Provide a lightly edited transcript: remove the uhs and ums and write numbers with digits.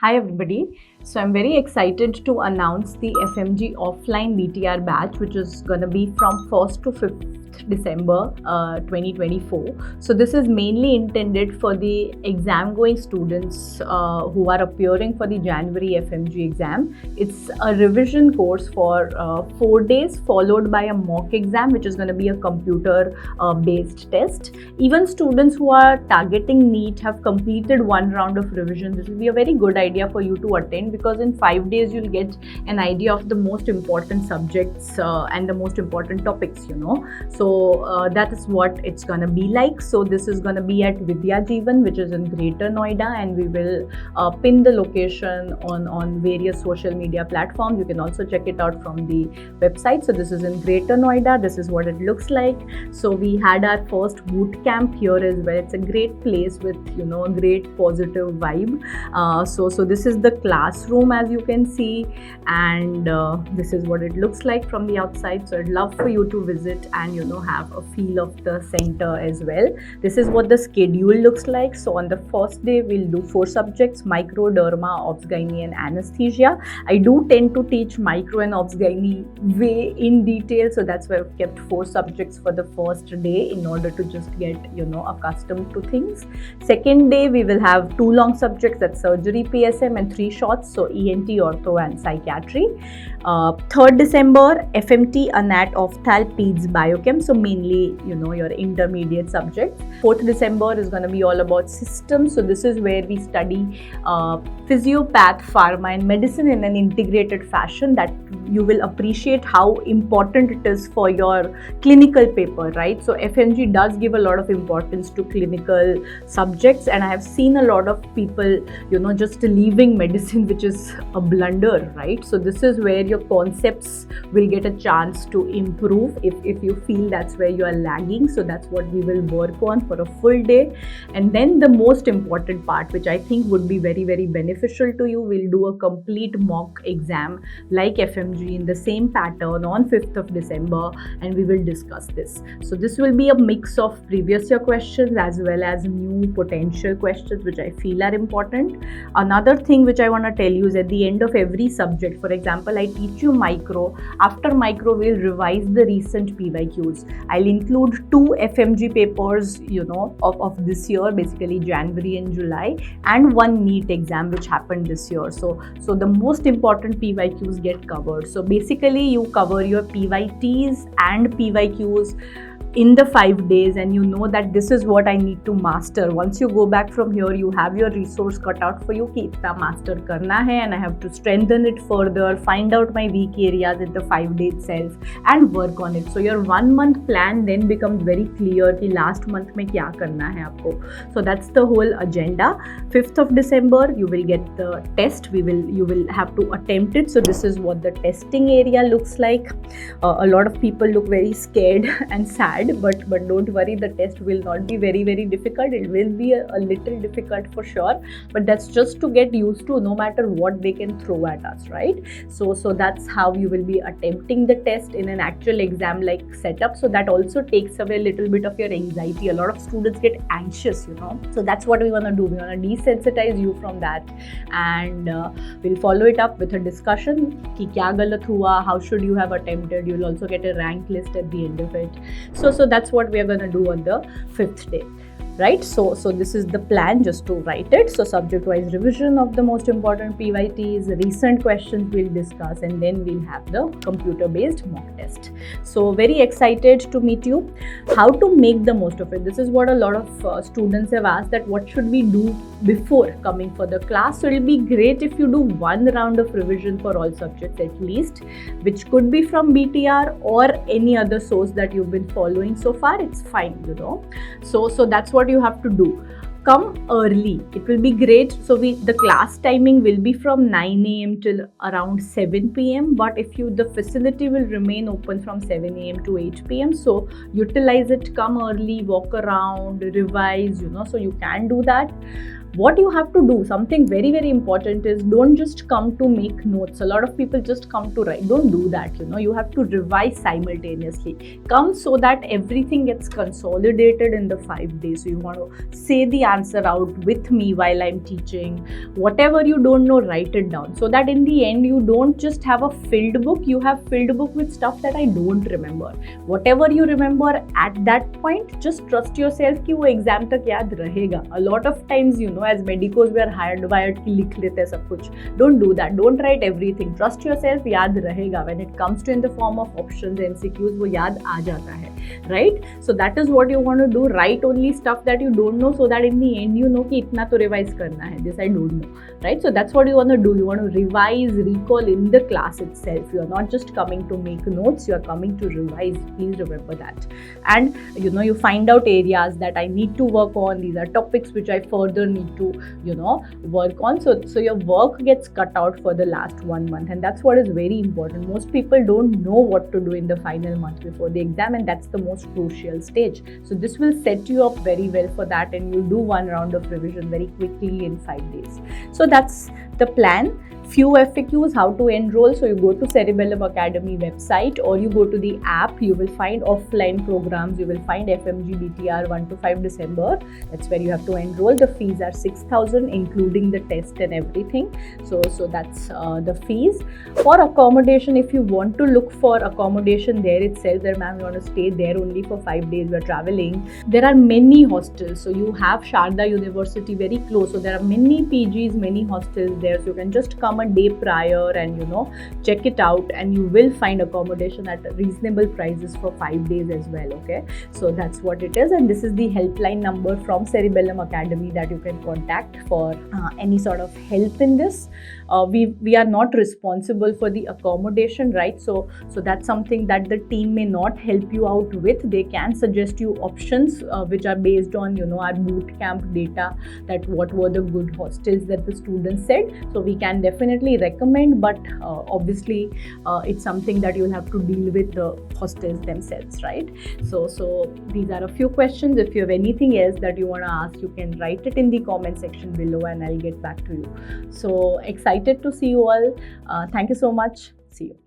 Hi everybody. So I'm very excited to announce the FMG offline BTR batch, which is going to be from 1st to 5th December 2024. So this is mainly intended for the exam going students who are appearing for the January FMG exam. It's a revision course for 4 days followed by a mock exam, which is going to be a computer based test. Even students who are targeting NEET have completed one round of revision. This will be a very good idea for you to attend, because in 5 days you'll get an idea of the most important subjects and the most important topics, So that is what it's gonna be like. So this is gonna be at Vidya Jeevan, which is in Greater Noida, and we will pin the location on various social media platforms. You can also check it out from the website. So this is in Greater Noida. This is what it looks like. So we had our first boot camp here as well. It's a great place with a great positive vibe. So this is the classroom, as you can see, and this is what it looks like from the outside. So I'd love for you to visit and have a feel of the center as well. This is what the schedule looks like. So on the first day we'll do 4 subjects: micro, derma, obs gynae and anesthesia. I do tend to teach micro and obs gynae way in detail, so that's why I've kept 4 subjects for the first day in order to just get accustomed to things. Second day we will have 2 long subjects, that's surgery, PSM, and 3 shorts, so ENT, ortho and psychiatry. 3rd December, FMT, Anat, Ophthal, Peds, Biochem, so mainly your intermediate subjects. 4th December is going to be all about systems, so this is where we study physiopath, pharma and medicine in an integrated fashion, that you will appreciate how important it is for your clinical paper, right? So FMG does give a lot of importance to clinical subjects, and I have seen a lot of people just leaving medicine, which is a blunder, right? So this is where your concepts will get a chance to improve if you feel that's where you are lagging. So that's what we will work on for a full day. And then the most important part, which I think would be very, very beneficial to you, we'll do a complete mock exam like FMG in the same pattern on 5th of December, and we will discuss this. So this will be a mix of previous year questions as well as new potential questions, which I feel are important. Another thing which I want to tell you is at the end of every subject, for example, I teach you micro. After micro, we'll revise the recent PYQs. I'll include 2 FMG papers, of this year, basically January and July, and 1 NEET exam which happened this year. So the most important PYQs get covered. So basically you cover your PYTs and PYQs in the 5 days, and that this is what I need to master. Once you go back from here, you have your resource cut out for you ki itna master karna hai, and I have to strengthen it further, find out my weak areas in the 5 day itself and work on it. So your 1 month plan then becomes very clear ki last month mein kya karna hai aapko. So that's the whole agenda. 5th of December you will get the test. You will have to attempt it. So this is what the testing area looks like. A lot of people look very scared and sad, but don't worry, the test will not be very, very difficult. It will be a little difficult for sure, but that's just to get used to, no matter what they can throw at us, right? So that's how you will be attempting the test in an actual exam like setup. So that also takes away a little bit of your anxiety. A lot of students get anxious, so that's what we want to do. We want to desensitize you from that, and we'll follow it up with a discussion ki kya galat hua, how should you have attempted. You'll also get a rank list at the end of it. So that's what we are going to do on the 5th day, right? So this is the plan, just to write it. So subject wise revision of the most important PYTs, recent questions we'll discuss, and then we'll have the computer based mock test. So very excited to meet you. How to make the most of it? This is what a lot of students have asked, that what should we do before coming for the class. So it'll be great if you do 1 round of revision for all subjects at least, which could be from BTR or any other source that you've been following so far. It's fine, So that's what you have to do. Come early. It will be great. So the class timing will be from 9 a.m. till around 7 p.m. But the facility will remain open from 7 a.m. to 8 p.m. So utilize it. Come early, walk around, revise, so you can do that. what you have to do, something very very important is, don't just come to make notes. A lot of people just come to write. Don't do that. You have to revise simultaneously. Come so that everything gets consolidated in the 5 days. So you want to say the answer out with me while I'm teaching. Whatever you don't know, write it down, so that in the end you don't just have a filled book. You have filled book with stuff that I don't remember. Whatever you remember at that point, just trust yourself कि वो exam तक याद रहेगा. A lot of times, as medicos, we are hardwired कि लिख लेते हैं सब कुछ. Don't do that. Don't write everything. Trust yourself, याद रहेगा. When it comes to in the form of options, MCQs, वो याद आ जाता है, right? So that is what you want to do. Write only stuff that you don't know, so that in the end you know कि इतना तो revise करना है. This I don't know, right? So that's what you want to do. You want to revise, recall in the class itself. You are not just coming to make notes. You are coming to revise. Please remember that. And you find out areas that I need to work on. These are topics which I further need to work on. So your work gets cut out for the last 1 month, and that's what is very important. Most people don't know what to do in the final month before the exam, and that's the most crucial stage. So this will set you up very well for that, and you'll do 1 round of revision very quickly in 5 days. So that's the plan. Few FAQs, how to enroll. So you go to Cerebellum Academy website, or you go to the app. You will find offline programs. You will find FMG BTR 1 to 5 December. That's where you have to enroll. The fees are 6,000, including the test and everything. So that's the fees. For accommodation, if you want to look for accommodation there itself, there ma'am, you want to stay there only for 5 days. We are traveling. There are many hostels. So you have Sharda University very close. So there are many PGs, many hostels there. So you can just come a day prior and check it out, and you will find accommodation at reasonable prices for 5 days as well. Okay, so that's what it is, and this is the helpline number from Cerebellum Academy that you can contact for any sort of help in this. We are not responsible for the accommodation, right? So that's something that the team may not help you out with. They can suggest you options which are based on our boot camp data, that what were the good hostels that the students said. So we can definitely recommend, but obviously it's something that you'll have to deal with the hostels themselves, right? So these are a few questions. If you have anything else that you want to ask, you can write it in the comment section below and I'll get back to you. So excited to see you all. Thank you so much. See you.